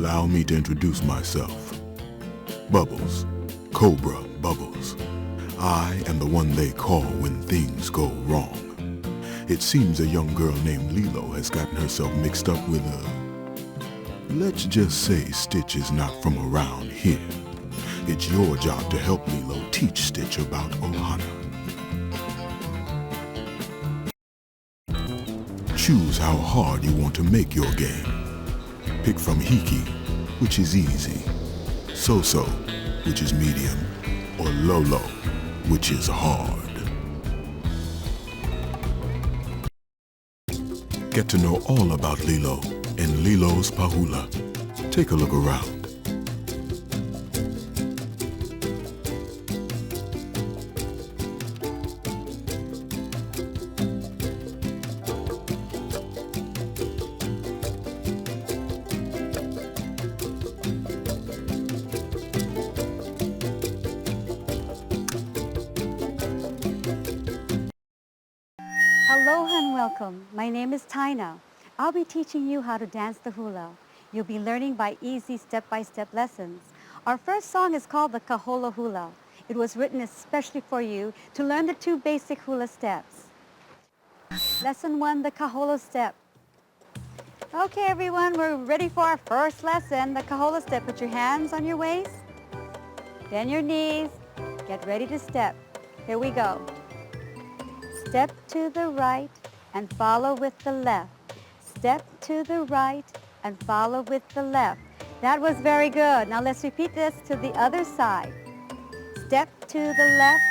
Allow me to introduce myself. Bubbles, Cobra Bubbles. I am the one they call when things go wrong. It seems a young girl named Lilo has gotten herself mixed up with let's just say Stitch is not from around here. It's your job to help Lilo teach Stitch about Ohana. Choose how hard you want to make your game. Pick from Hiki, which is easy, So-So, which is medium, or Lolo, which is hard. Get to know all about Lilo and Lilo's Pahula. Take a look around. Aloha and welcome. My name is Taina. I'll be teaching you how to dance the hula. You'll be learning by easy step-by-step lessons. Our first song is called the Kaholo Hula. It was written especially for you to learn the 2 basic hula steps. Lesson 1, the Kaholo step. Okay, everyone, we're ready for our first lesson, the Kaholo step. Put your hands on your waist, bend your knees, get ready to step. Here we go. Step to the right and follow with the left. Step to the right and follow with the left. That was very good. Now let's repeat this to the other side. Step to the left,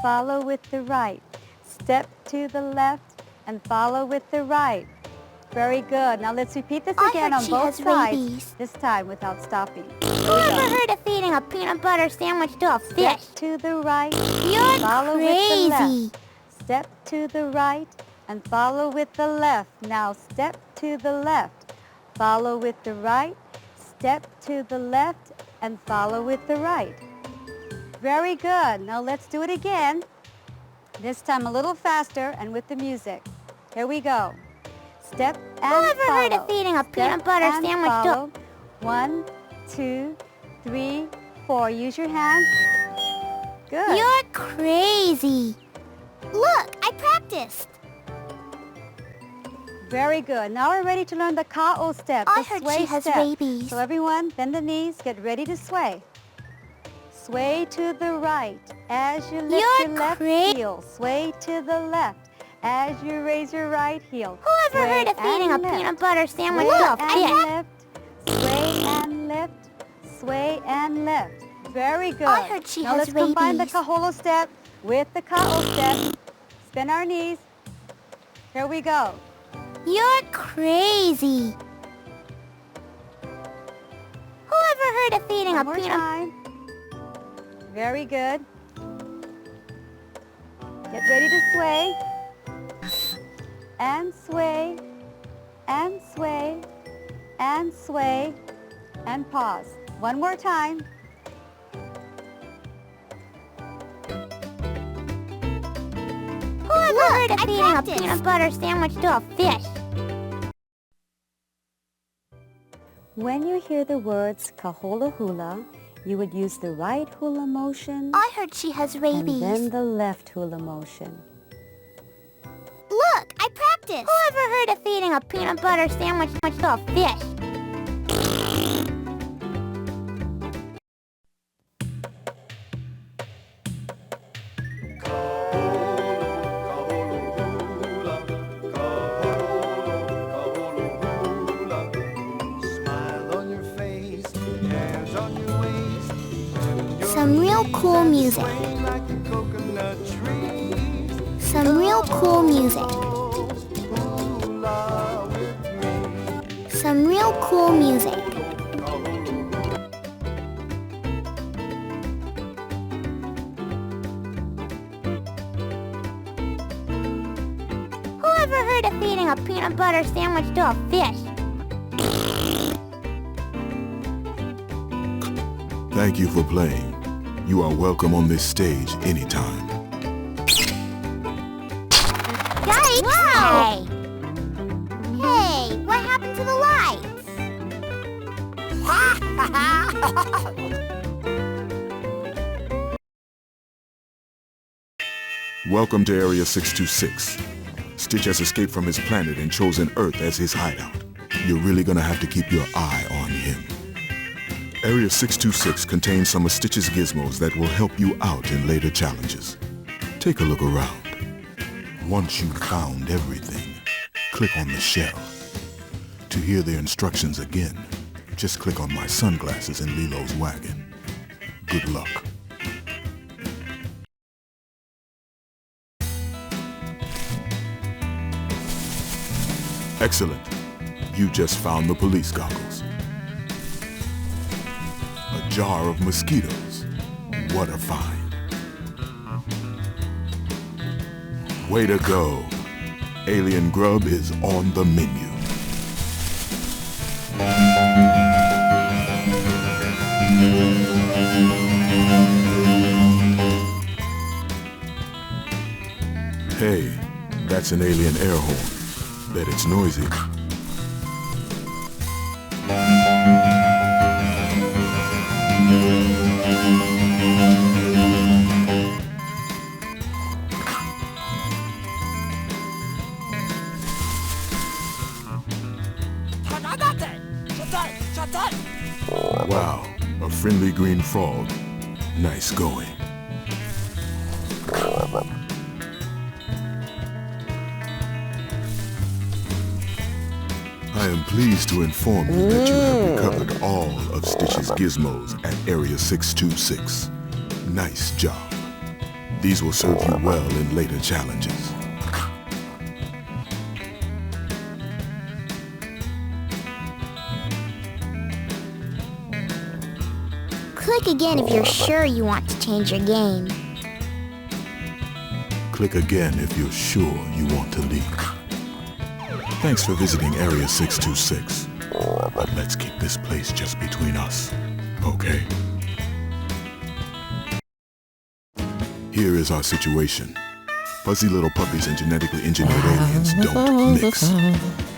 follow with the right. Step to the left and follow with the right. Very good. Now let's repeat this again on both sides. Rabies. This time without stopping. Who ever heard of feeding a peanut butter sandwich to a fish? Step to the right, You're follow with the crazy. left. Step to the right and follow with the left. Now step to the left, follow with the right. Step to the left and follow with the right. Very good. Now let's do it again. This time a little faster and with the music. Here we go. Step and Who ever follow. heard of feeding a peanut Step butter and sandwich to follow. 1, 2, 3, 4. Use your hands. Good. You're crazy. Look, I practiced. Very good. Now we're ready to learn the Ka'o step, I the heard sway she has step. rabies. So everyone, bend the knees, get ready to sway. Sway to the right as you lift You're your left heel. Sway to the left as you raise your right heel. Who ever Sway heard of feeding a and lift. peanut butter sandwich Sway to a and fish? lift. Sway and lift. Sway and lift. Very good. I heard she now has let's combine the rabies. Kaholo step with the Ka'o step. Bend our knees. Here we go. You're crazy. Who ever heard of feeding One a more peanut... time. Very good. Get ready to sway. And sway. And sway. And sway. And pause. One more time. Who ever heard of feeding a peanut butter sandwich to a fish? When you hear the words Kaholo Hula, you would use the right hula motion I heard she has and rabies. then the left hula motion. Look, I practiced. Who ever heard of feeding a peanut butter sandwich to a fish? Some real cool music. Some real cool music. Some real cool music. Who ever heard of feeding a peanut butter sandwich to a fish? Thank you for playing. You are welcome on this stage anytime. Yikes! Wow! Hey, what happened to the lights? Welcome to Area 626. Stitch has escaped from his planet and chosen Earth as his hideout. You're really gonna have to keep your eye on him. Area 626 contains some of Stitch's gizmos that will help you out in later challenges. Take a look around. Once you've found everything, click on the shell. To hear the instructions again, just click on my sunglasses in Lilo's wagon. Good luck. Excellent. You just found the police goggles. A jar of mosquitoes. What a find. Way to go. Alien grub is on the menu. Hey, that's an alien air horn. Bet it's noisy. Wow, a friendly green frog. Nice going. I am pleased to inform you that you have recovered all of Stitch's gizmos at Area 626. Nice job. These will serve you well in later challenges. Click again if you're sure you want to change your game. Click again if you're sure you want to leave. Thanks for visiting Area 626. But let's keep this place just between us, okay? Here is our situation. Fuzzy little puppies and genetically engineered aliens don't mix.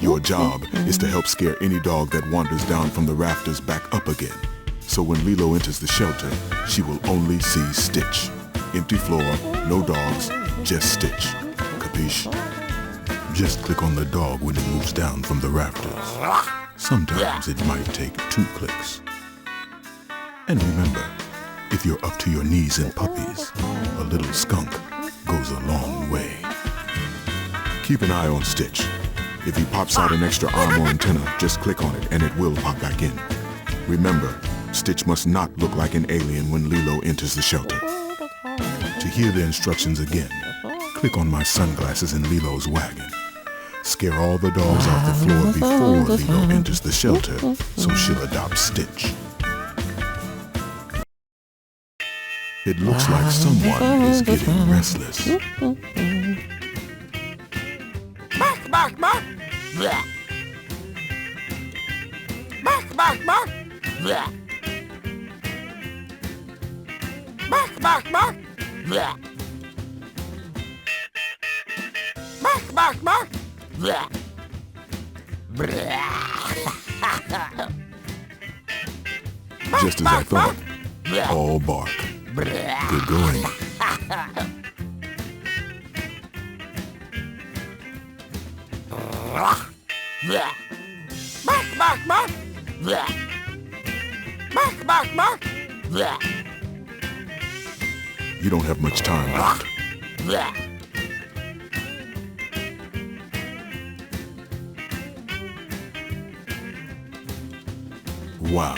Your job is to help scare any dog that wanders down from the rafters back up again. So when Lilo enters the shelter, she will only see Stitch. Empty floor, no dogs, just Stitch. Capiche? Just click on the dog when it moves down from the rafters. Sometimes it might take 2 clicks. And remember, if you're up to your knees in puppies, a little skunk goes a long way. Keep an eye on Stitch. If he pops out an extra arm or antenna, just click on it and it will pop back in. Remember, Stitch must not look like an alien when Lilo enters the shelter. To hear the instructions again, click on my sunglasses in Lilo's wagon. Scare all the dogs off the floor before Lilo enters the shelter, so she'll adopt Stitch. It looks like someone is getting restless. Bark, bark, bark! Bleh. Bark, bark, bark! Bleh. Bark, bark, bark! Bleh. Bark, bark, bark! Bleh. Just as I thought, all bark. Good going. Bark, bark, bark! Bark, bark, bark! You don't have much time left. Wow,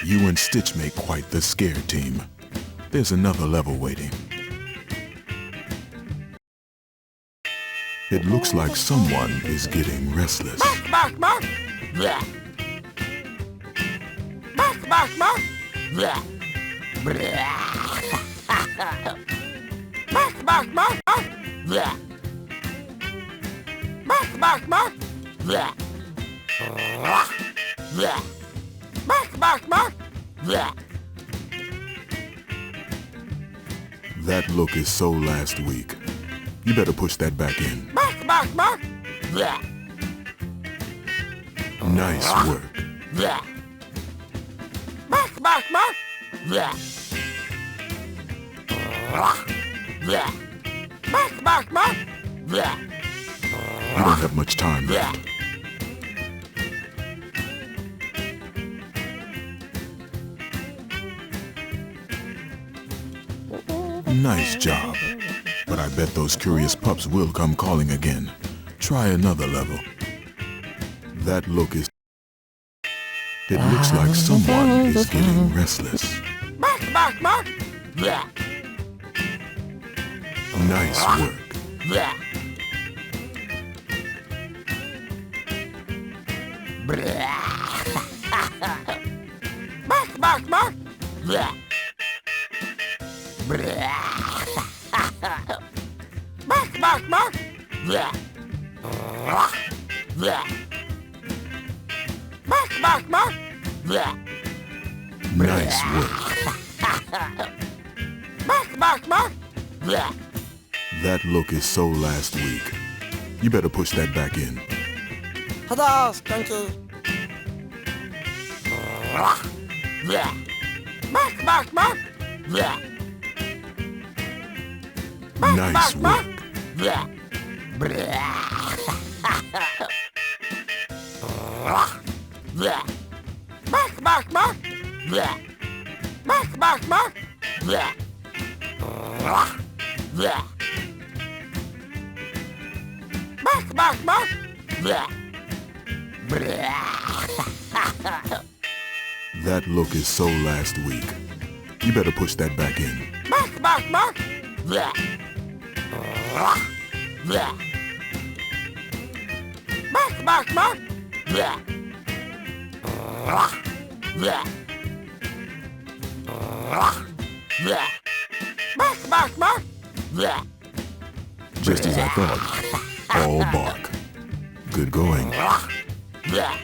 you and Stitch make quite the scare team. There's another level waiting. It looks like someone is getting restless. Bark, bark, bark! Bark, bark, bark! Bark, bark, bark! Bark, bark, bark! Bark, bark, bark! That look is so last week. You better push that back in. Bark, bark, bark! Nice work. bark, bark. Bleh. Bleh. Bark, bark, bark. Bleh. You don't have much time Bleh. left. Nice job. But I bet those curious pups will come calling again. Try another level. That look is... It looks like someone is getting restless. Bark, bark, bark. Bleh. Nice work. Bleh. Bleh. Bark, bark, bark. Bleh. Bleh. Bark, bark, bark. Bleh. Bleh. Bark, bark, bark. Bleh. Nice work. Bark, bark, bark. Bleh. That look is so last week. You better push that back in. Hello, Stinky. Bleh. Bark, bark, bark. Bleh. Bark, Nice bark, bark. work. Bleh. Bleh. Bleh. Bark, bark, bark. Bleh. Bark, bark, bark. Bleh. Bleh. Bark, bark, bark. Bleh. Bleh. That look is so last week. You better push that back in. Bark, bark, bark. Bleh. Bleh. Bark, bark, bark. Bleh. Bleh. Bleh. Bark, bark, bark. Bleh. Just as I thought. All bark. Good going. Bleh.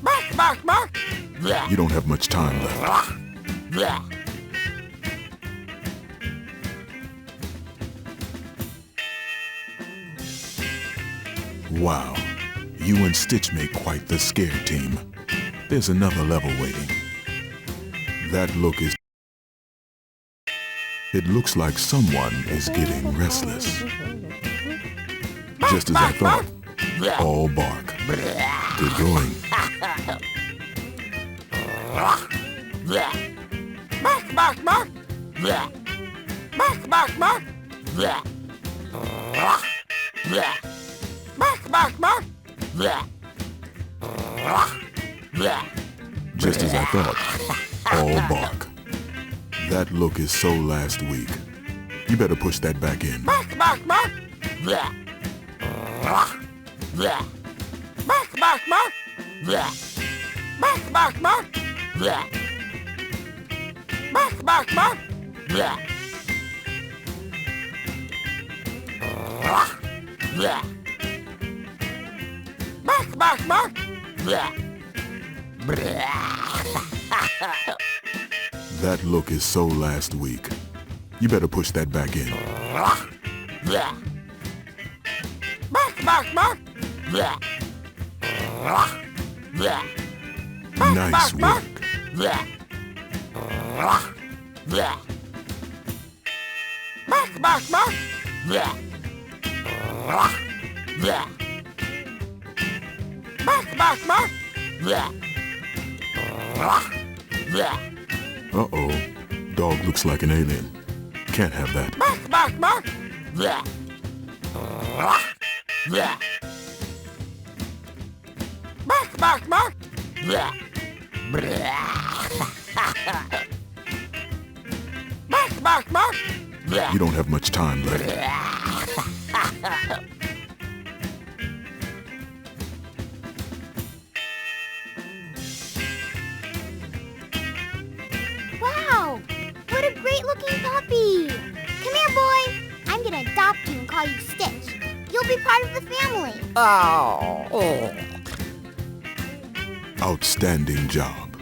Bark, bark, bark. Bleh. You don't have much time left. Bleh. Wow. You and Stitch make quite the scare team. There's another level waiting. That look is... It looks like someone is getting restless. Just as I thought. All bark. Good going. Bleh. Bark, bark, bark. Bleh. Bark, bark, bark. Bleh. Bleh. Bark, bark, bark. Bleh. Bleh. Just as I thought. All bark. That look is so last week. You better push that back in. Bark, bark, bark. Bleh. Bleh. Bark, bark, bark. Bleh. Bark, bark, bark. Bleh. Bark, bark, bark. Bleh. Bleh. Bark, bark, bark. Bleh. Bleh. That look is so last week. You better push that back in. Bleh. Bark, bark, bark. Bleh. Bleh. Bark, Nice bark, bark. work. Bleh. Bleh. Bark, bark, bark. Bleh. Bleh. Bark, bark, bark. Bleh. Bleh. Uh-oh. Dog looks like an alien. Can't have that. Bark, bark, bark. Bleh. Bleh. Bark, bark, bark. Bleh. Bleh. Bark, bark, bark. Bleh. You don't have much time left. Wow! What a great-looking puppy! Come here, boy! I'm gonna adopt you and call you Stitch. You'll be part of the family. Oh. Outstanding job.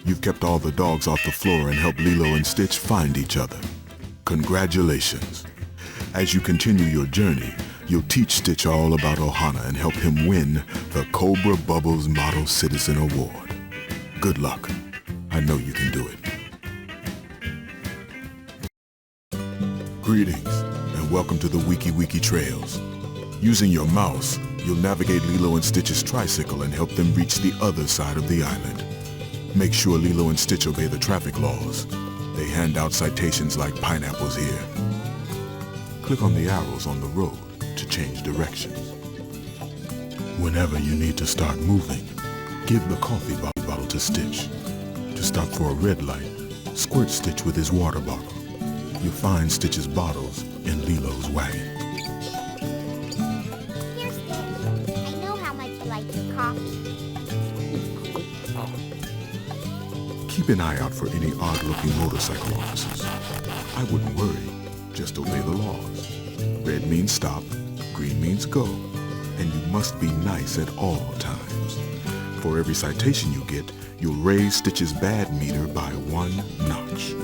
You've kept all the dogs off the floor and helped Lilo and Stitch find each other. Congratulations. As you continue your journey, you'll teach Stitch all about Ohana and help him win the Cobra Bubbles Model Citizen Award. Good luck. I know you can do it. Greetings, and welcome to the Wiki Wiki Trails. Using your mouse, you'll navigate Lilo and Stitch's tricycle and help them reach the other side of the island. Make sure Lilo and Stitch obey the traffic laws. They hand out citations like pineapples here. Click on the arrows on the road to change directions. Whenever you need to start moving, give the coffee bottle to Stitch. To stop for a red light, squirt Stitch with his water bottle. You'll find Stitch's bottles in Lilo's wagon. Here, Stitch. I know how much you like your coffee. Keep an eye out for any odd-looking motorcycle officers. I wouldn't worry. Just obey the laws. Red means stop, green means go, and you must be nice at all times. For every citation you get, you'll raise Stitch's bad meter by 1 notch.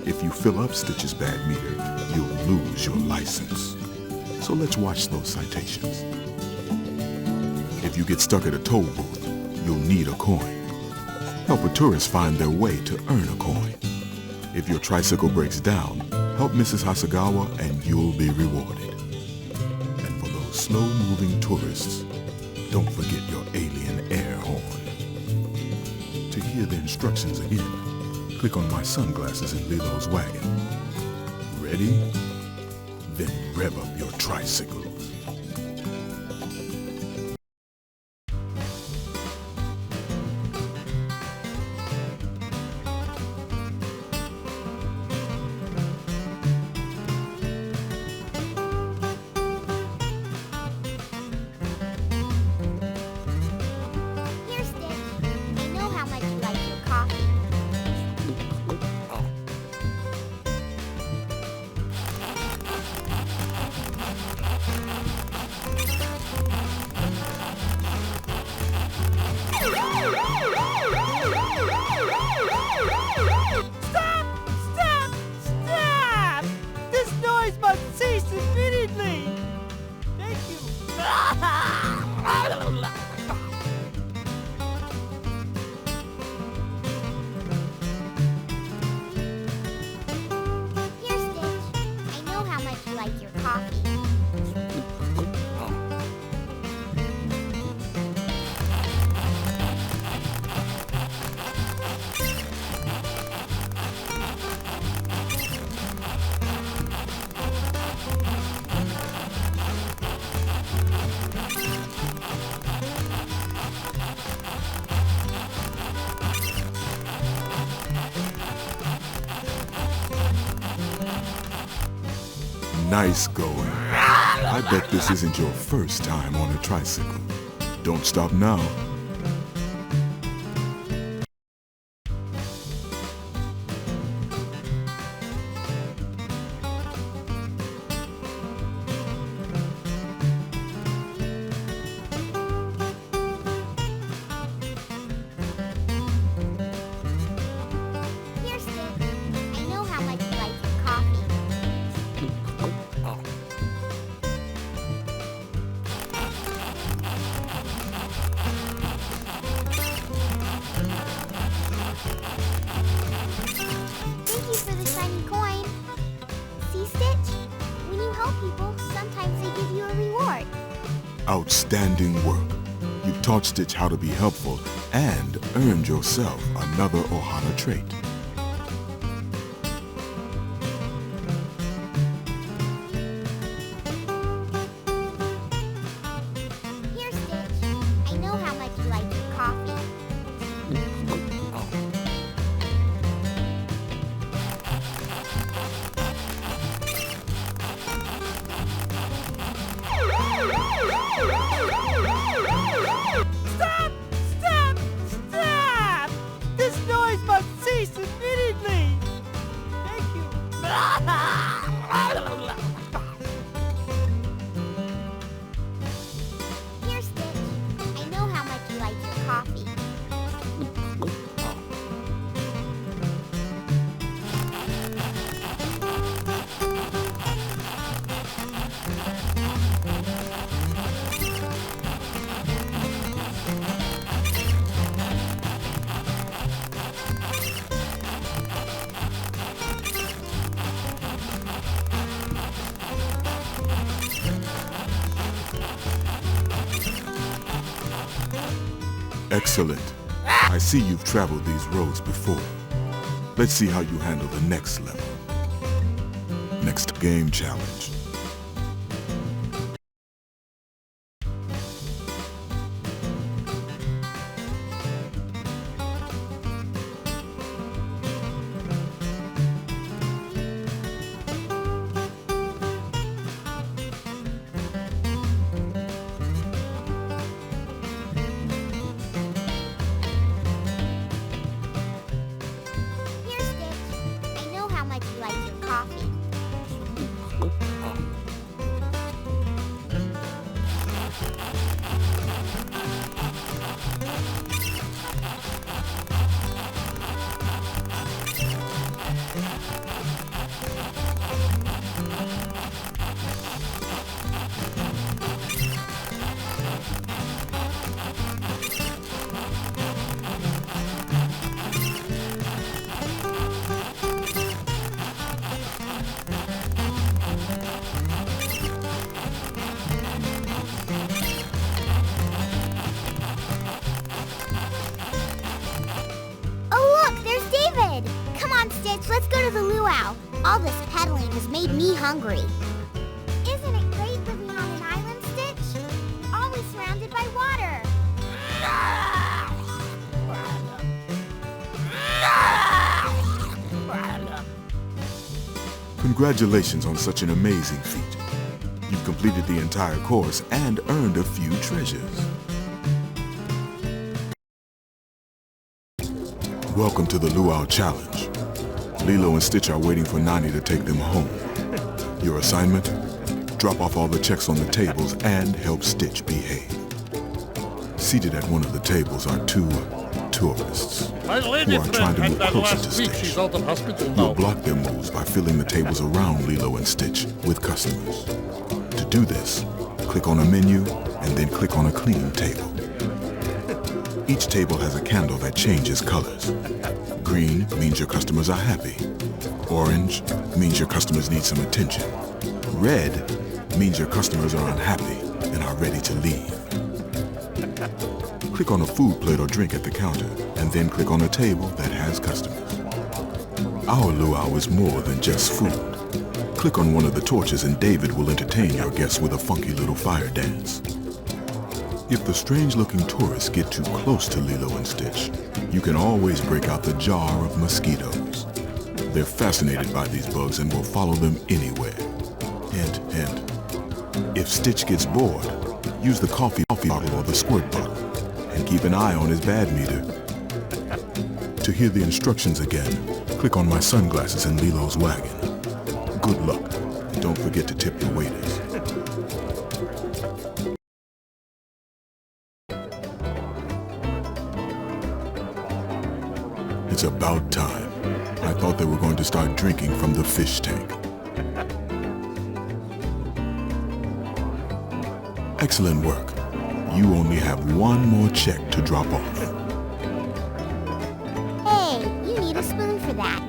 If you fill up Stitch's bad meter, you'll lose your license. So let's watch those citations. If you get stuck at a toll booth, you'll need a coin. Help a tourist find their way to earn a coin. If your tricycle breaks down, help Mrs. Hasagawa and you'll be rewarded. And for those slow-moving tourists, don't forget your alien air horn. To hear the instructions again, click on my sunglasses in Lilo's wagon. Ready? Then rev up your tricycles. Here, Stitch. I know how much you like your coffee. Stop! This noise must cease immediately! Thank you. Here, Stitch. I know how much you like your coffee. Nice going. I bet this isn't your first time on a tricycle. Don't stop now. Here, Stitch. I know how much you like your coffee. Thank you for the shiny coin. See, Stitch? When you help people, sometimes they give you a reward. Outstanding work. You taught Stitch how to be helpful and earned yourself another Ohana trait. Here, Stitch. I know how much you like your coffee. Stop! This noise must cease immediately! Thank you. Here, Stitch. I know how much you like your coffee. Excellent. I see you've traveled these roads before. Let's see how you handle the next level. Next game challenge. Here, Stitch. I know how much you like your coffee. Oh, look, there's David. Come on, Stitch, let's go to the luau. All this pedaling has made me hungry. Isn't it great living on an island, Stitch? Always surrounded by water. Congratulations on such an amazing feat. You've completed the entire course and earned a few treasures. Welcome to the Luau Challenge. Lilo and Stitch are waiting for Nani to take them home. Your assignment? Drop off all the checks on the tables and help Stitch behave. Seated at one of the tables are two tourists My who lady are friend trying to had move that closer to last week. Stitch. She's out of hospital You'll now. block their moves by filling the tables around Lilo and Stitch with customers. To do this, click on a menu and then click on a clean table. Each table has a candle that changes colors. Green means your customers are happy. Orange means your customers need some attention. Red means your customers are unhappy and are ready to leave. Click on a food plate or drink at the counter and then click on a table that has customers. Our luau is more than just food. Click on one of the torches and David will entertain your guests with a funky little fire dance. If the strange-looking tourists get too close to Lilo and Stitch, you can always break out the jar of mosquitoes. They're fascinated by these bugs and will follow them anywhere. Hint, hint. If Stitch gets bored, use the coffee bottle or the squirt bottle and keep an eye on his bad meter. To hear the instructions again, click on my sunglasses in Lilo's wagon. Good luck, and don't forget to tip the waiters. It's about time. I thought they were going to start drinking from the fish tank. Excellent work. You only have one more check to drop off. Hey, you need a spoon for that.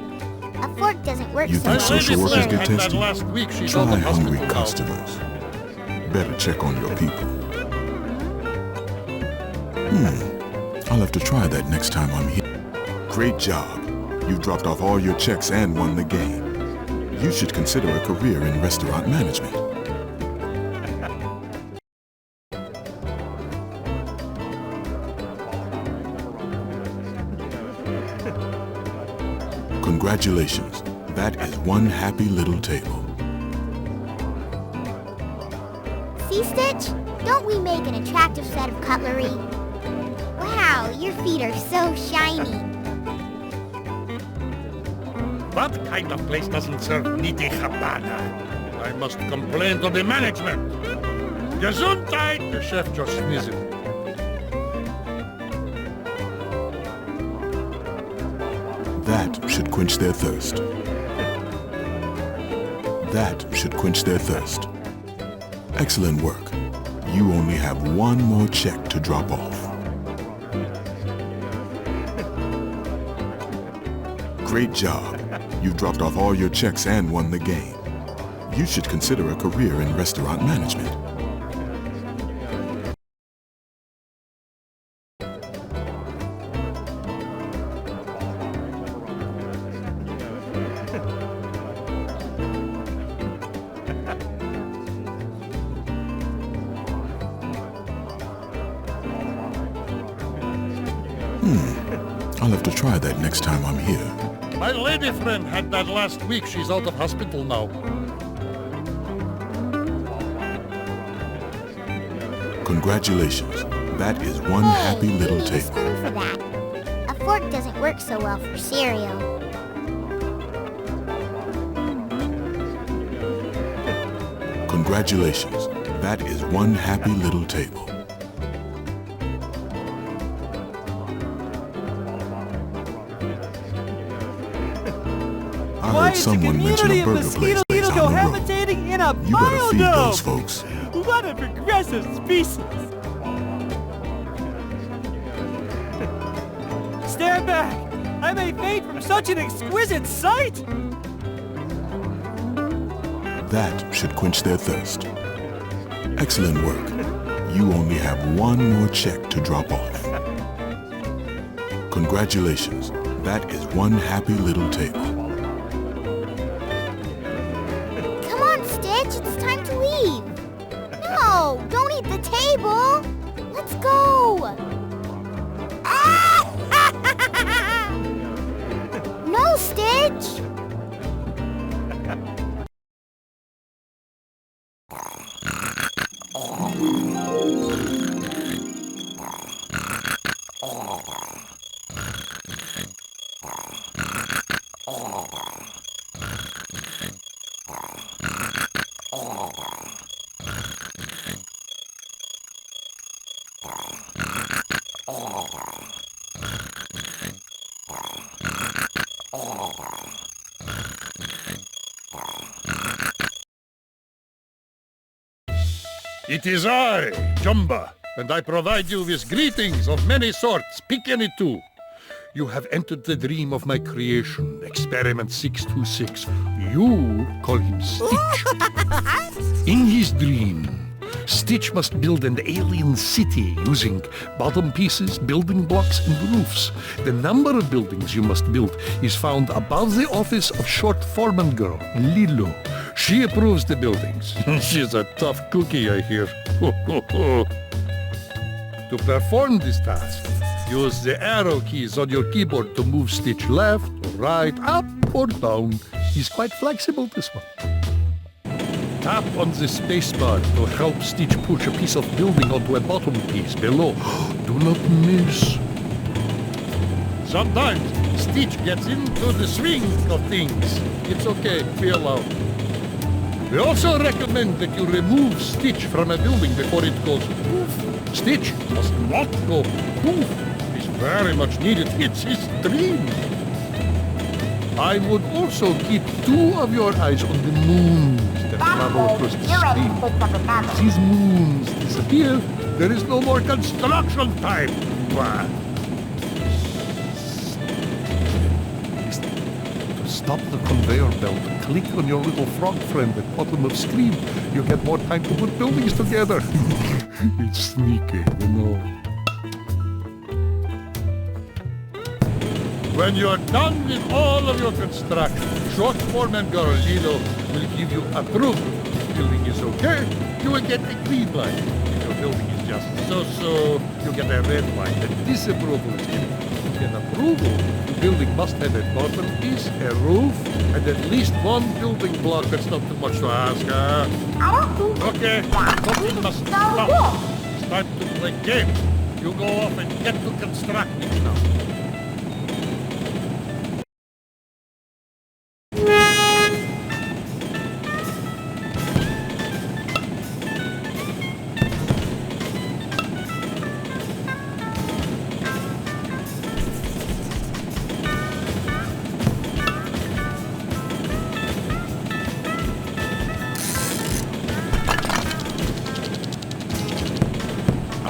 A fork doesn't work You so think well. social lady workers friend get had that testy? last week. She's out Try of hungry hospital now. customers. Better check on your people. I'll have to try that next time I'm here. Great job. You've dropped off all your checks and won the game. You should consider a career in restaurant management. Congratulations. That is one happy little table. See, Stitch? Don't we make an attractive set of cutlery? Wow, your feet are so shiny. That kind of place doesn't serve niti habana. I must complain to the management. Gesundheit, the chef just sneezing. That should quench their thirst. That should quench their thirst. Excellent work. You only have one more check to drop off. Great job. You've dropped off all your checks and won the game. You should consider a career in restaurant management. I'll have to try that next time I'm here. My lady friend had that last week. She's out of hospital now. Congratulations. That is one happy you little need a table. spoon for that. A fork doesn't work so well for cereal. Congratulations. That is one happy little table. I heard someone mention a burger place that's on the road. cohabitating in a You better feed those biodome. folks. What a progressive species. Stand back. I may faint from such an exquisite sight. That should quench their thirst. Excellent work. You only have one more check to drop off. Congratulations. That is one happy little table. Come on, Stitch. It's time to leave. No, don't eat the table. Let's go. No, Stitch. It is I, Jumba, and I provide you with greetings of many sorts. Pick any two. You have entered the dream of my creation, Experiment 626. You call him Stitch. In his dream, Stitch must build an alien city using bottom pieces, building blocks, and roofs. The number of buildings you must build is found above the office of short foreman girl, Lilo. She approves the buildings. She's a tough cookie, I hear. To perform this task, use the arrow keys on your keyboard to move Stitch left, right, up, or down. He's quite flexible, this one. Tap on the spacebar to help Stitch push a piece of building onto a bottom piece below. Do not miss. Sometimes Stitch gets into the swing of things. It's okay, be allowed. We also recommend that you remove Stitch from a building before it goes poof. Stitch must not go poof. It's very much needed. It's his dream. I would also keep two of your eyes on the moons that travel across the screen. If these moons disappear, there is no more construction time. What? To stop the conveyor belt, click on your little frog friend at bottom of screen. You get more time to put buildings together. It's sneaky, you know. When you're done with all of your construction, short foreman girl Lilo will give you approval. If the building is okay, you will get a green light. If your building is just so-so, you get a red light. And disapproval is given. In approval, the building must have a bottom piece, a roof, and at least one building block. That's not too much to ask. I don't think Okay, something must stop. It's time to play game. You go off and get to constructing now.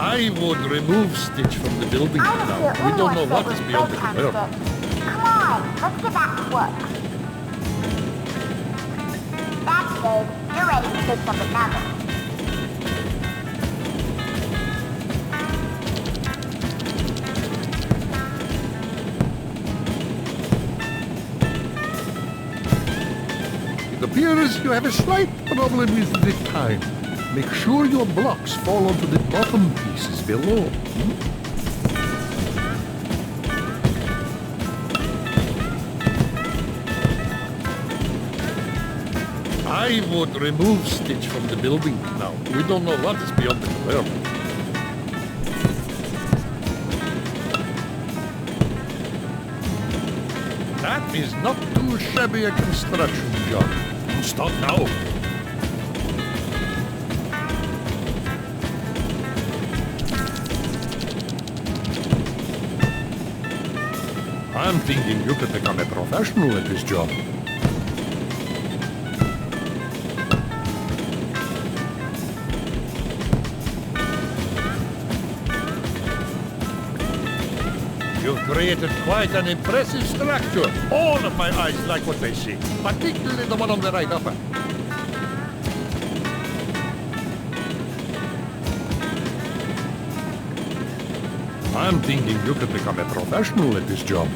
I would remove Stitch from the building now. We don't know what is beyond the conveyor. Come on, let's get back to work. That's Dave. You're ready to take something another. It appears you have a slight problem with the time. Make sure your blocks fall onto the bottom pieces below. I would remove Stitch from the building now. We don't know what is beyond the curve. That is not too shabby a construction job. Stop now. I'm thinking you could become a professional at this job. You've created quite an impressive structure. All of my eyes like what they see, particularly the one on the right upper. I'm thinking you could become a professional at this job.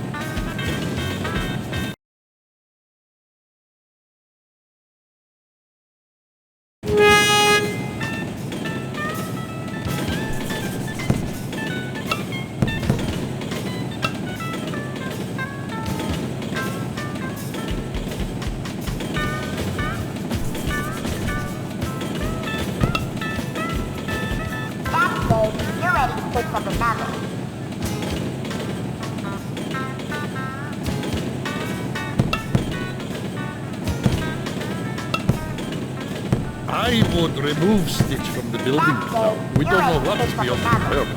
That's good. You're ready to pick up another. I would remove Stitch from the building now. We don't know what is beyond the curve.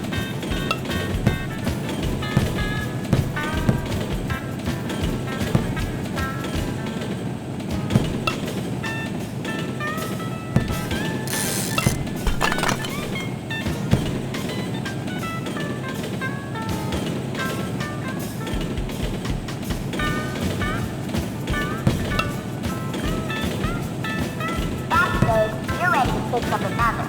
That's good. You're ready to pick up another.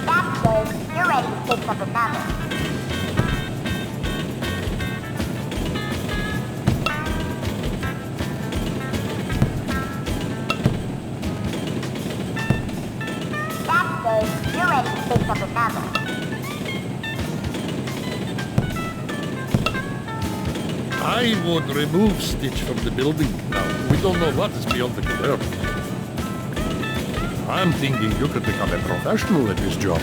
That's good. You're ready to pick up another. That's good. You're ready to pick up another. I would remove Stitch from the building now. We don't know what is beyond the curve. I'm thinking you could become a professional at this job.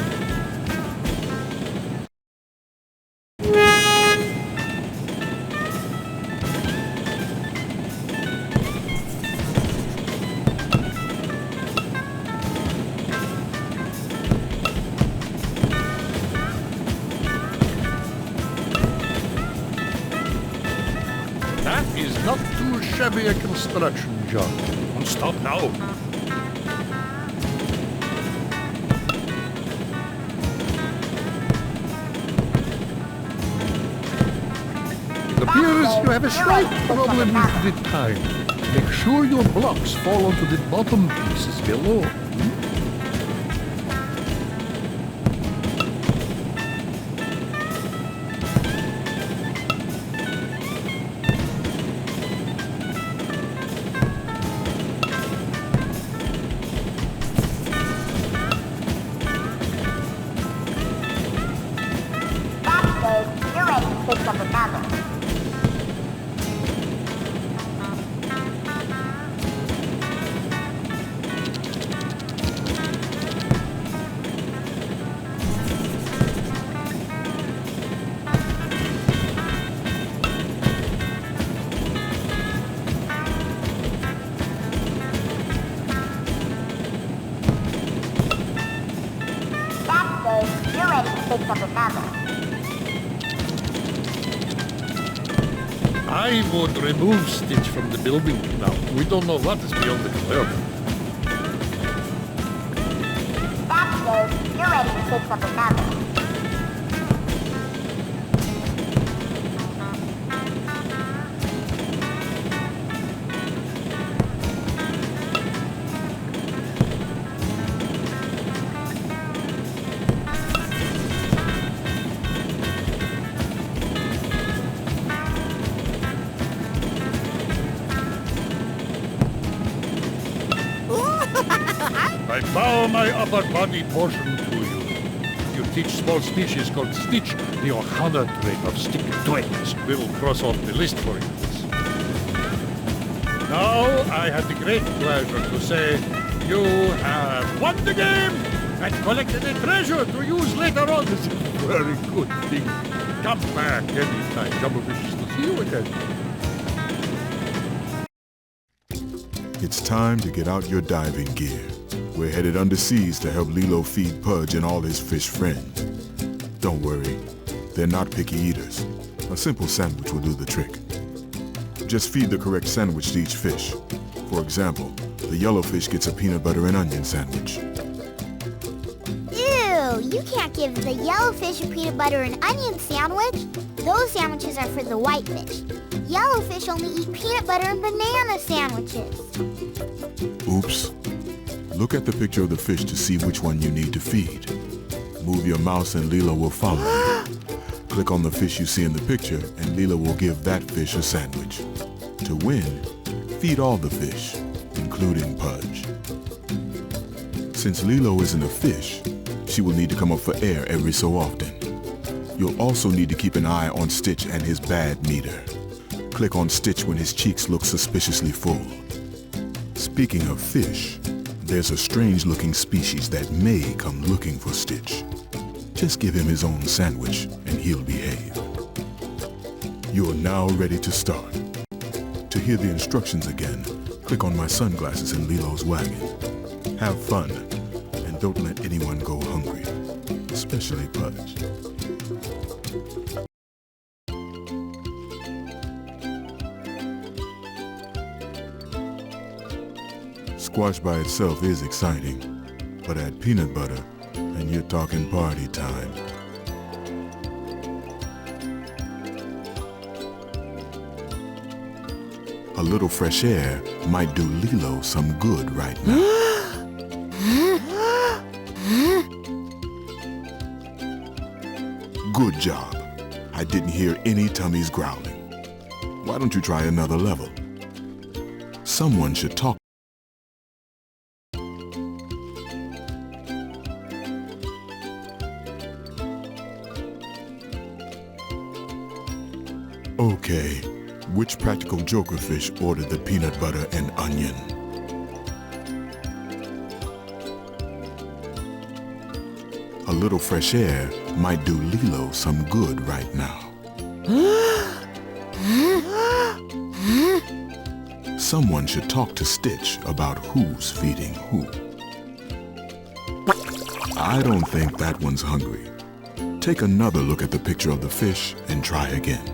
That is not too shabby a construction job. Stop now. It appears you have a slight problem with the time. Make sure your blocks fall onto the bottom pieces below. That's good. You're ready to pick up another. That's good. You're ready to pick up another. I would remove Stitch from the building now. We don't know what is beyond the curve. That's good. You're ready to pick up another. I bow my upper body portion to you. You teach small species called Stitch the Ohana trait of stick twigs. We'll cross off the list for you. Now, I have the great pleasure to say you have won the game and collected a treasure to use later on. This is a very good thing. Come back anytime. Jumbo wishes to see you again. It's time to get out your diving gear. We're headed underseas to help Lilo feed Pudge and all his fish friends. Don't worry, they're not picky eaters. A simple sandwich will do the trick. Just feed the correct sandwich to each fish. For example, the yellowfish gets a peanut butter and onion sandwich. Ew, you can't give the yellowfish a peanut butter and onion sandwich. Those sandwiches are for the whitefish. Yellowfish only eat peanut butter and banana sandwiches. Oops. Look at the picture of the fish to see which one you need to feed. Move your mouse and Lilo will follow you. Click on the fish you see in the picture and Lilo will give that fish a sandwich. To win, feed all the fish, including Pudge. Since Lilo isn't a fish, she will need to come up for air every so often. You'll also need to keep an eye on Stitch and his bad meter. Click on Stitch when his cheeks look suspiciously full. Speaking of fish, there's a strange-looking species that may come looking for Stitch. Just give him his own sandwich and he'll behave. You're now ready to start. To hear the instructions again, click on my sunglasses in Lilo's wagon. Have fun, and don't let anyone go hungry, especially Pudge. Squash by itself is exciting, but add peanut butter, and you're talking party time. A little fresh air might do Lilo some good right now. Good job. I didn't hear any tummies growling. Why don't you try another level? Someone should talk. Okay, which practical joker fish ordered the peanut butter and onion? A little fresh air might do Lilo some good right now. Someone should talk to Stitch about who's feeding who. I don't think that one's hungry. Take another look at the picture of the fish and try again.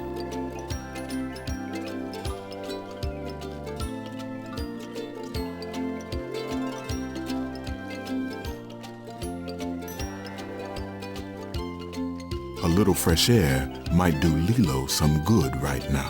A little fresh air might do Lilo some good right now.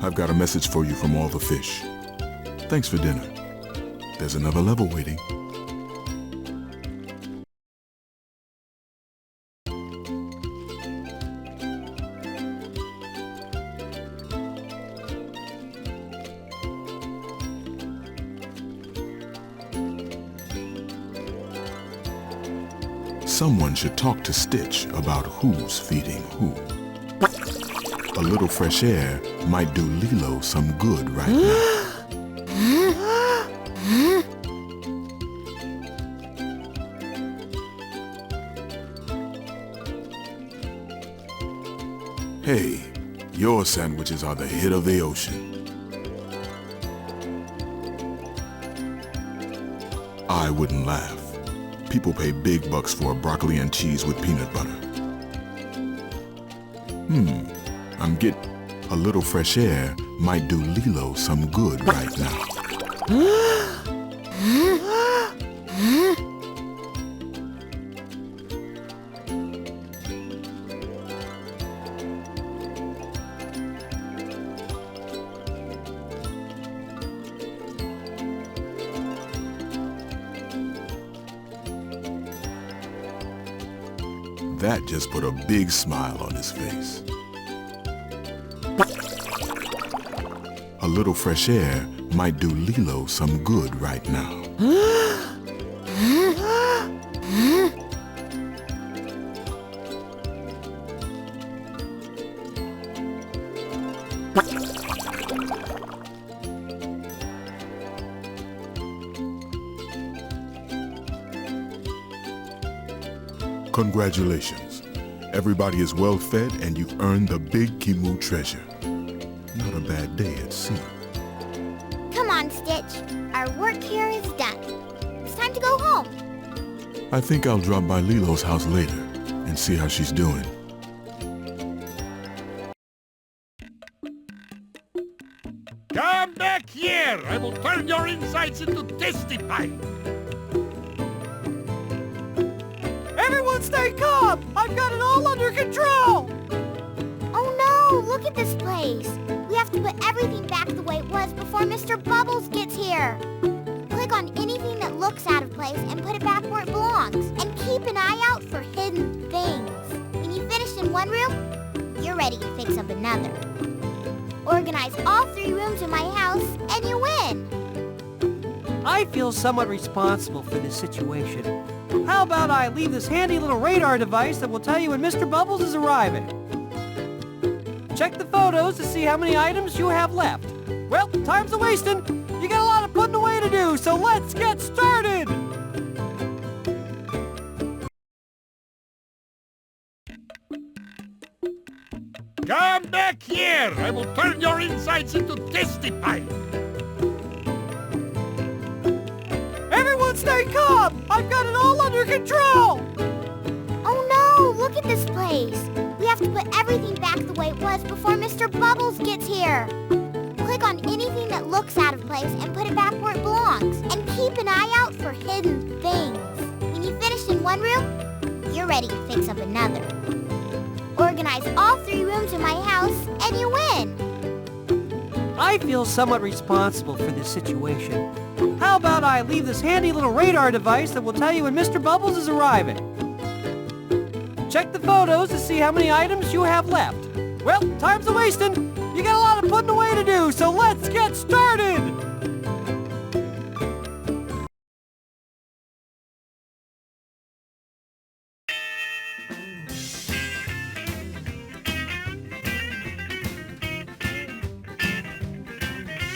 I've got a message for you from all the fish. Thanks for dinner. There's another level waiting. Someone should talk to Stitch about who's feeding who. A little fresh air might do Lilo some good right now. Hey, your sandwiches are the hit of the ocean. I wouldn't laugh. People pay big bucks for a broccoli and cheese with peanut butter. I'm getting a little fresh air might do Lilo some good right now. That just put a big smile on his face. A little fresh air might do Lilo some good right now. Congratulations. Everybody is well fed and you've earned the Big Kimu treasure. Not a bad day at sea. Come on, Stitch. Our work here is done. It's time to go home. I think I'll drop by Lilo's house later and see how she's doing. Come back here! I will turn your insides into tasty pie! Everyone stay calm! I've got it all under control! Oh no, look at this place. We have to put everything back the way it was before Mr. Bubbles gets here. Click on anything that looks out of place and put it back where it belongs. And keep an eye out for hidden things. When you finish in one room, you're ready to fix up another. Organize all 3 rooms in my house and you win. I feel somewhat responsible for this situation. How about I leave this handy little radar device that will tell you when Mr. Bubbles is arriving? Check the photos to see how many items you have left. Well, time's a-wasting. You got a lot of putting away to do, so let's get started! Come back here! I will turn your insides into tasty pie! Everyone stay calm! I've got it all under control! Oh no, look at this place. We have to put everything back the way it was before Mr. Bubbles gets here. Click on anything that looks out of place and put it back where it belongs. And keep an eye out for hidden things. When you finish in one room, you're ready to fix up another. Organize all 3 rooms in my house and you win. I feel somewhat responsible for this situation. How about I leave this handy little radar device that will tell you when Mr. Bubbles is arriving? Check the photos to see how many items you have left. Well, time's a-wasting. You got a lot of putting away to do, so let's get started!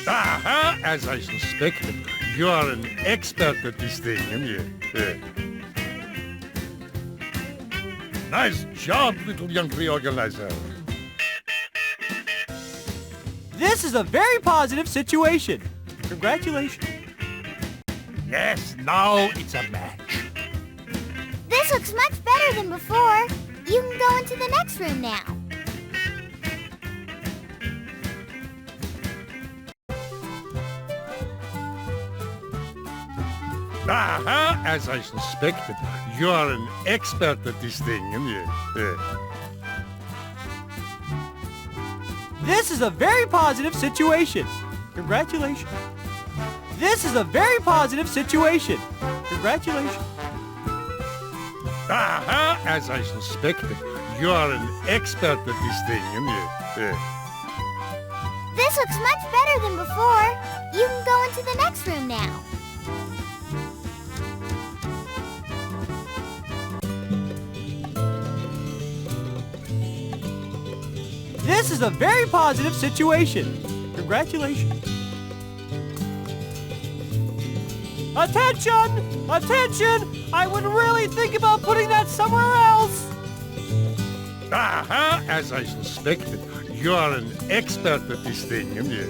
Aha! As I suspected, you are an expert at this thing, aren't you? Nice job, little young reorganizer. This is a very positive situation. Congratulations. Yes, now it's a match. This looks much better than before. You can go into the next room now. Aha! As I suspected, you are an expert at this thing, aren't you? This is a very positive situation. Congratulations. This is a very positive situation. Congratulations. Aha! As I suspected, you are an expert at this thing, aren't you? This looks much better than before. You can go into the next room now. This is a very positive situation. Congratulations. Attention! Attention! I would really think about putting that somewhere else. Aha! As I suspected, you are an expert at this thing, aren't you?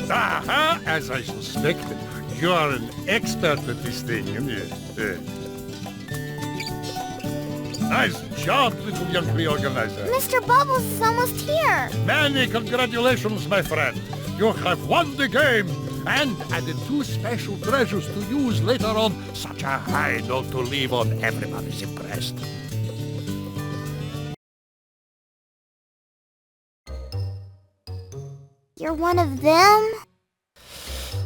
Aha! As I suspected, you are an expert at this thing, aren't you? Nice job, little young reorganizer. Mr. Bubbles is almost here. Many congratulations, my friend. You have won the game and added 2 special treasures to use later on. Such a high note to leave on. Everybody's impressed. You're one of them?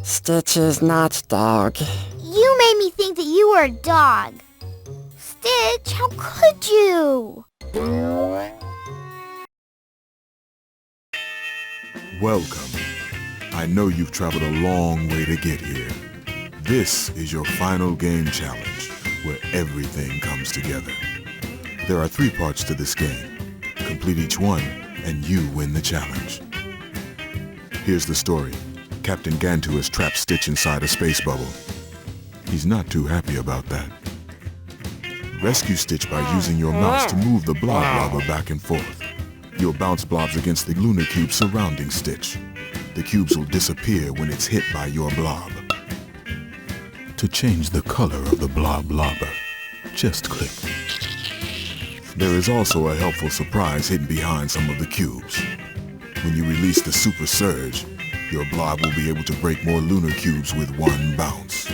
Stitch is not dog. You made me think that you were a dog. Stitch, how could you? Welcome. I know you've traveled a long way to get here. This is your final game challenge, where everything comes together. There are 3 parts to this game. Complete each one, and you win the challenge. Here's the story. Captain Gantu has trapped Stitch inside a space bubble. He's not too happy about that. Rescue Stitch by using your mouse to move the blob lava back and forth. You'll bounce blobs against the lunar cube surrounding Stitch. The cubes will disappear when it's hit by your blob. To change the color of the blob lava, just click. There is also a helpful surprise hidden behind some of the cubes. When you release the Super Surge, your blob will be able to break more lunar cubes with one bounce.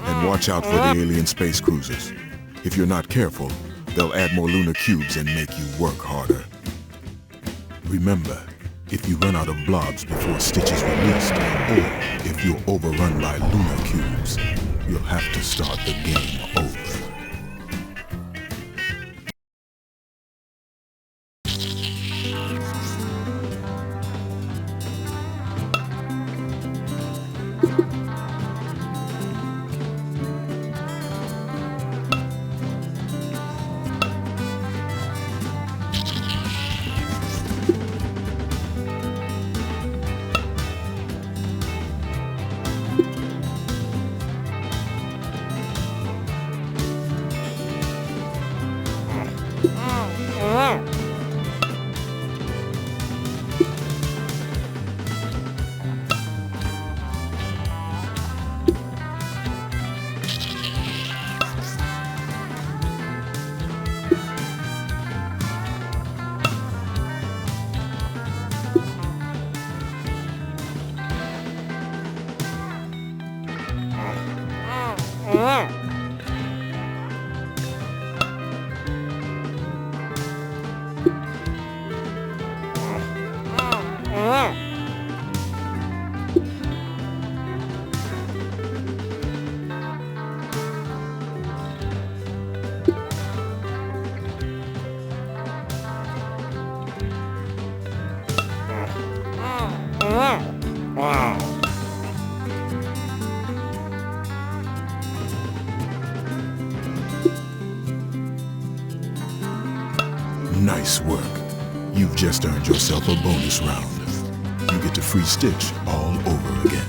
And watch out for the alien space cruisers. If you're not careful, they'll add more lunar cubes and make you work harder. Remember, if you run out of blobs before Stitch is released, or if you're overrun by lunar cubes, you'll have to start the game over. Nice work. You've just earned yourself a bonus round. You get to free Stitch all over again.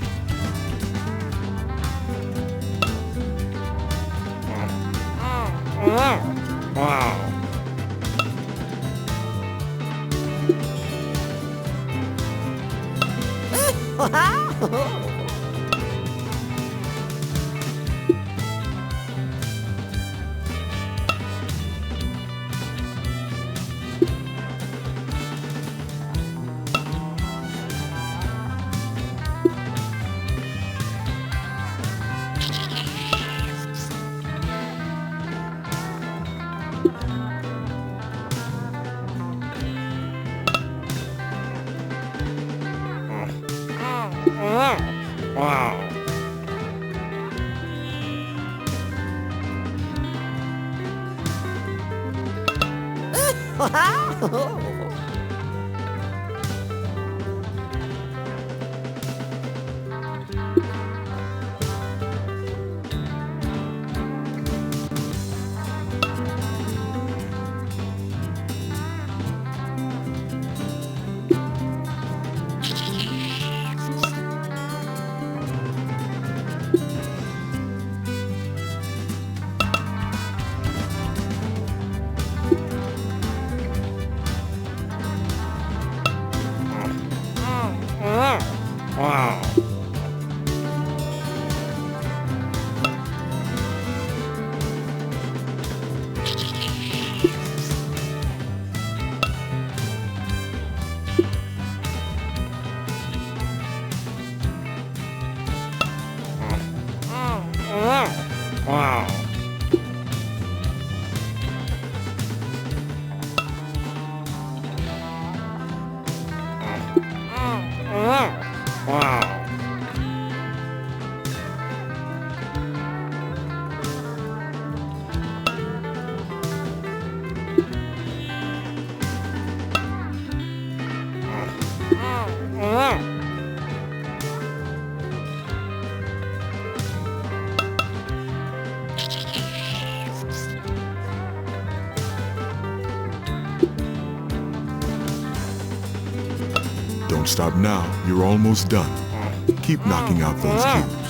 Don't stop now. You're almost done. Keep knocking out those cubes.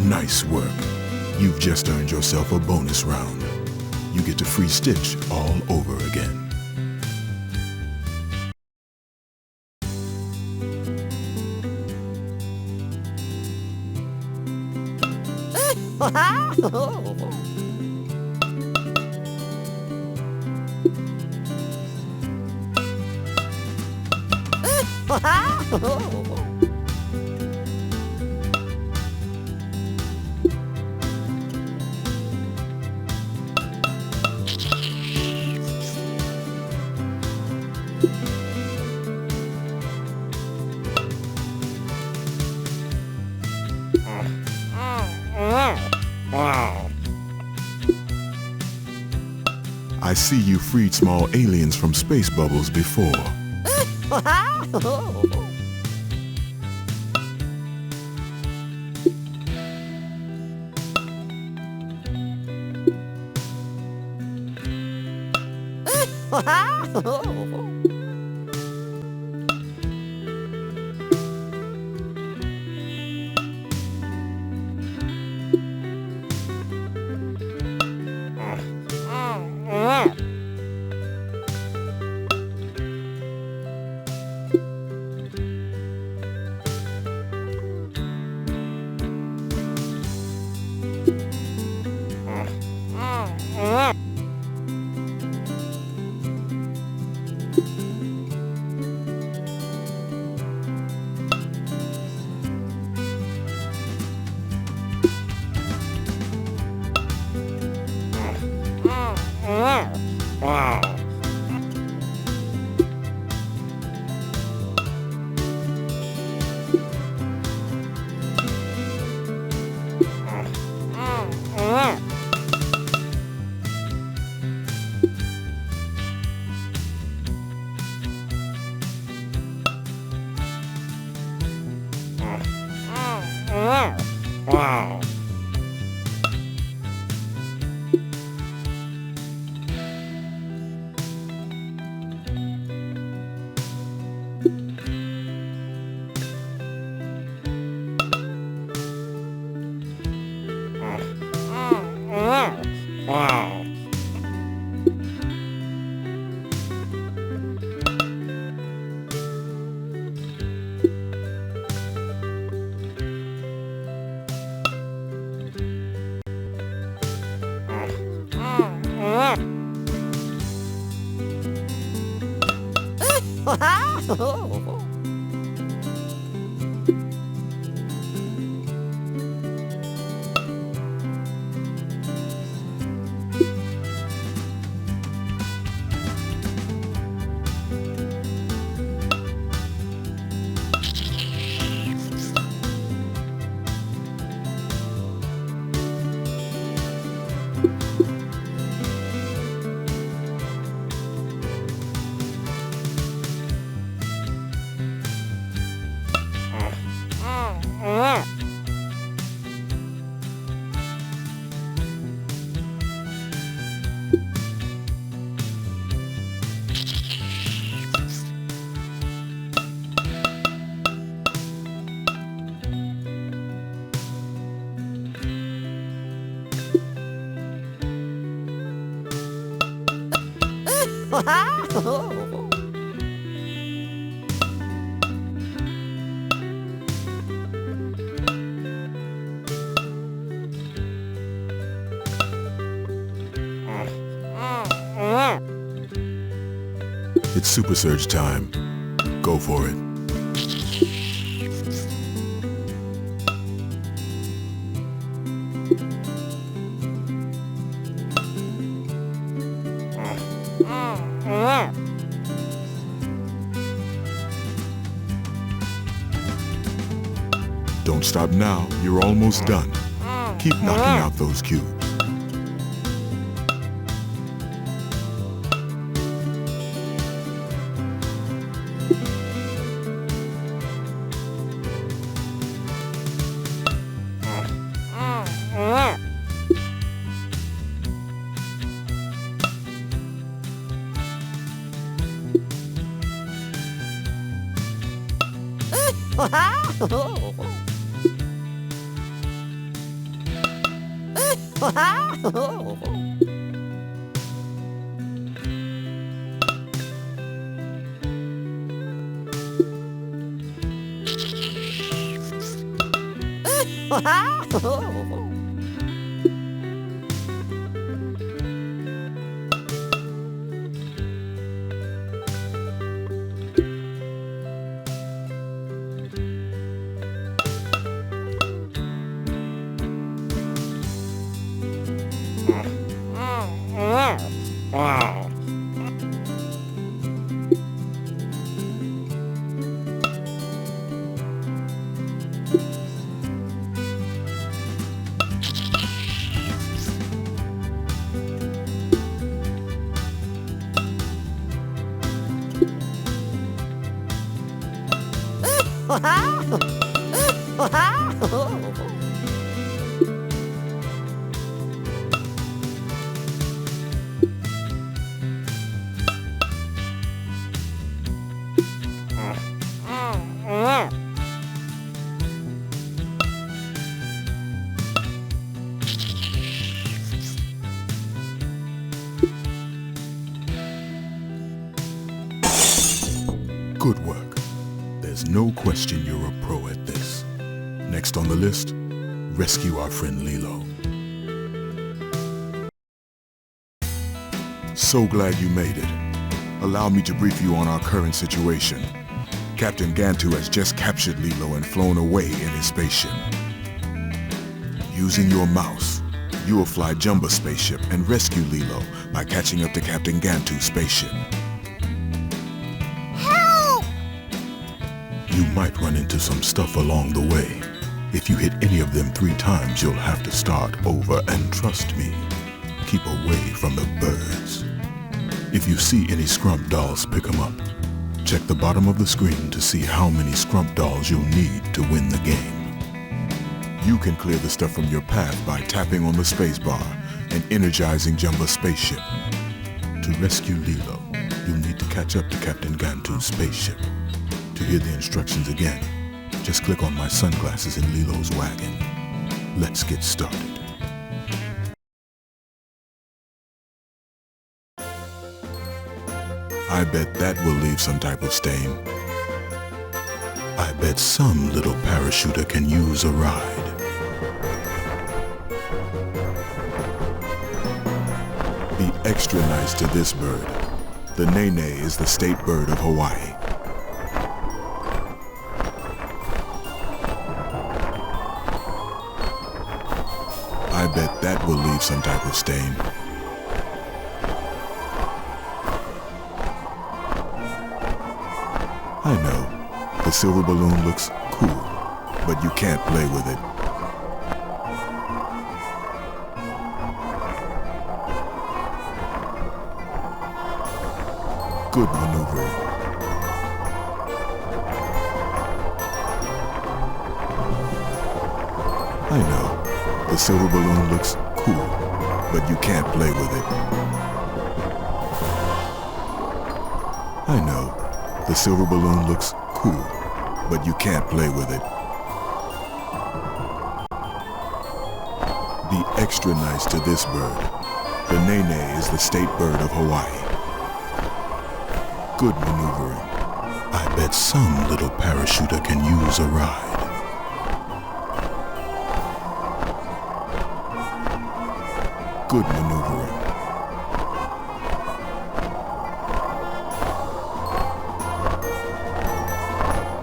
Nice work. You've just earned yourself a bonus round. You get to free Stitch all over again. I see you freed small aliens from space bubbles before. It's Super Surge time. Go for it. Don't stop now. You're almost done. Keep knocking out those cubes. Good work. There's no question you're a pro at this. Next on the list, rescue our friend Lilo. So glad you made it. Allow me to brief you on our current situation. Captain Gantu has just captured Lilo and flown away in his spaceship. Using your mouse, you will fly Jumba's spaceship and rescue Lilo by catching up to Captain Gantu's spaceship. You might run into some stuff along the way. If you hit any of them 3 times, you'll have to start over, and trust me, keep away from the birds. If you see any Scrump dolls, pick them up. Check the bottom of the screen to see how many Scrump dolls you'll need to win the game. You can clear the stuff from your path by tapping on the spacebar and energizing Jumba's spaceship. To rescue Lilo, you'll need to catch up to Captain Gantu's spaceship. To hear the instructions again, just click on my sunglasses in Lilo's wagon. Let's get started. I bet that will leave some type of stain. I bet some little parachuter can use a ride. Be extra nice to this bird. The nene is the state bird of Hawaii. I bet that will leave some type of stain. I know, the silver balloon looks cool, but you can't play with it. Good maneuvering. I know. The silver balloon looks cool, but you can't play with it. I know, the silver balloon looks cool, but you can't play with it. Be extra nice to this bird. The nene is the state bird of Hawaii. Good maneuvering. I bet some little parachuter can use a ride. Good maneuvering.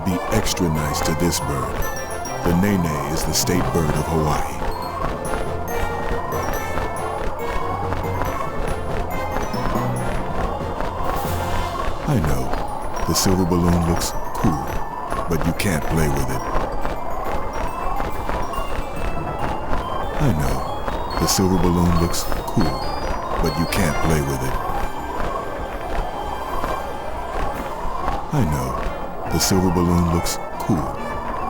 Be extra nice to this bird. The nene is the state bird of Hawaii. I know, the silver balloon looks cool, but you can't play with it. I know, the silver balloon looks cool, but you can't play with it. I know, the silver balloon looks cool,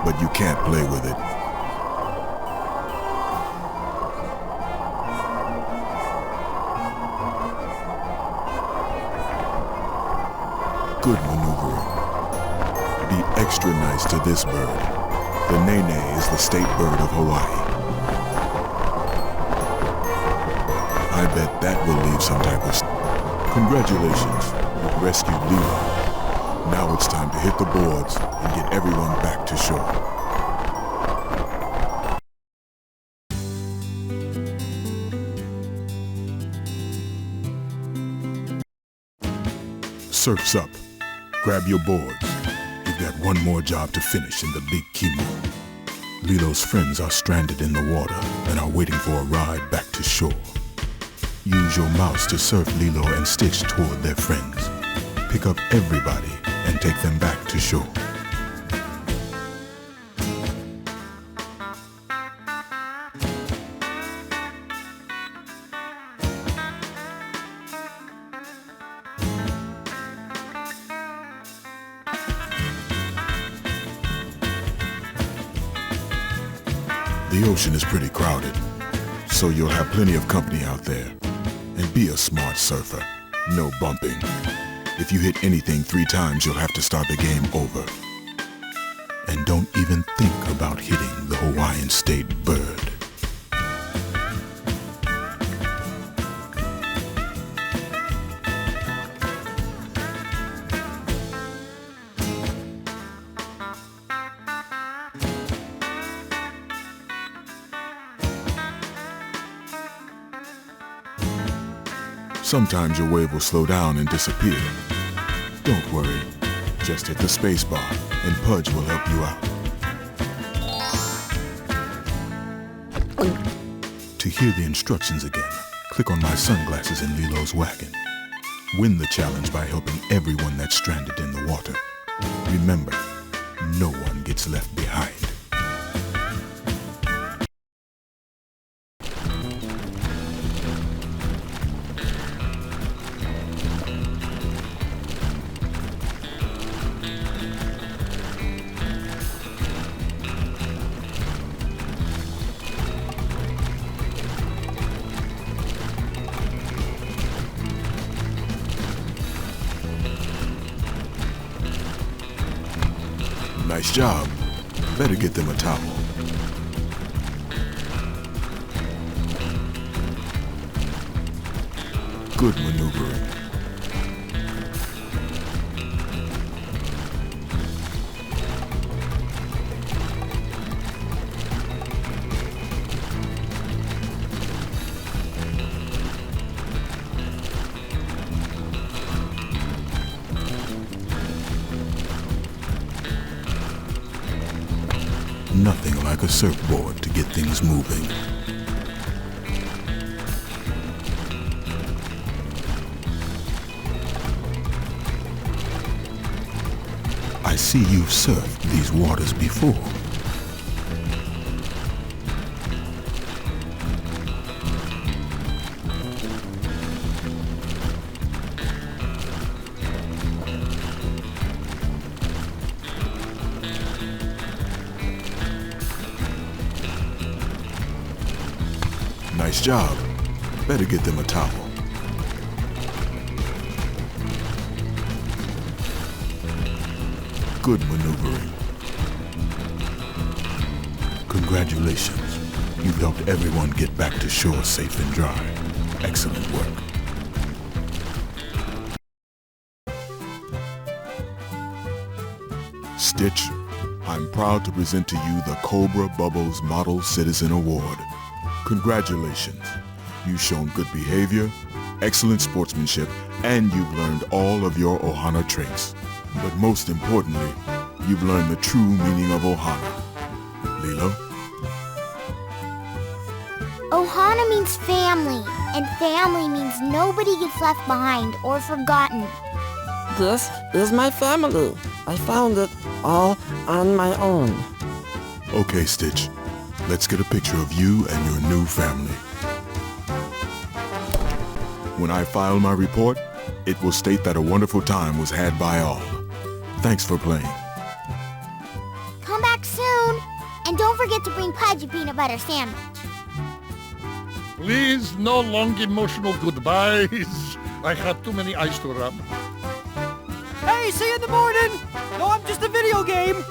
but you can't play with it. Good maneuvering. Be extra nice to this bird. The nene is the state bird of Hawaii. I bet that will leave some type of... Congratulations, you've rescued Lilo. Now it's time to hit the boards and get everyone back to shore. Surf's up. Grab your boards. You've got one more job to finish in the Big Kimu. Lilo's friends are stranded in the water and are waiting for a ride back to shore. Use your mouse to surf Lilo and Stitch toward their friends. Pick up everybody and take them back to shore. The ocean is pretty crowded, so you'll have plenty of company out there. And be a smart surfer. No bumping. If you hit anything 3 times, you'll have to start the game over. And don't even think about hitting the Hawaiian state bird. Sometimes your wave will slow down and disappear. Don't worry, just hit the space bar and Pudge will help you out. To hear the instructions again, click on my sunglasses in Lilo's wagon. Win the challenge by helping everyone that's stranded in the water. Remember, no one gets left behind. Nice job. Better get them a towel. Good maneuvering. Nothing like a surfboard to get things moving. I see you've surfed these waters before. Nice job. Better get them a towel. Good maneuvering. Congratulations. You've helped everyone get back to shore safe and dry. Excellent work. Stitch, I'm proud to present to you the Cobra Bubbles Model Citizen Award. Congratulations. You've shown good behavior, excellent sportsmanship, and you've learned all of your Ohana traits. But most importantly, you've learned the true meaning of Ohana. Lilo? Ohana means family, and family means nobody gets left behind or forgotten. This is my family. I found it all on my own. Okay, Stitch. Let's get a picture of you and your new family. When I file my report, it will state that a wonderful time was had by all. Thanks for playing. Come back soon, and don't forget to bring Pudge a peanut butter sandwich. Please, no long emotional goodbyes. I have too many eyes to rub. Hey, see you in the morning! No, I'm just a video game!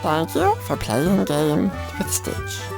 Thank you for playing games with Stitch.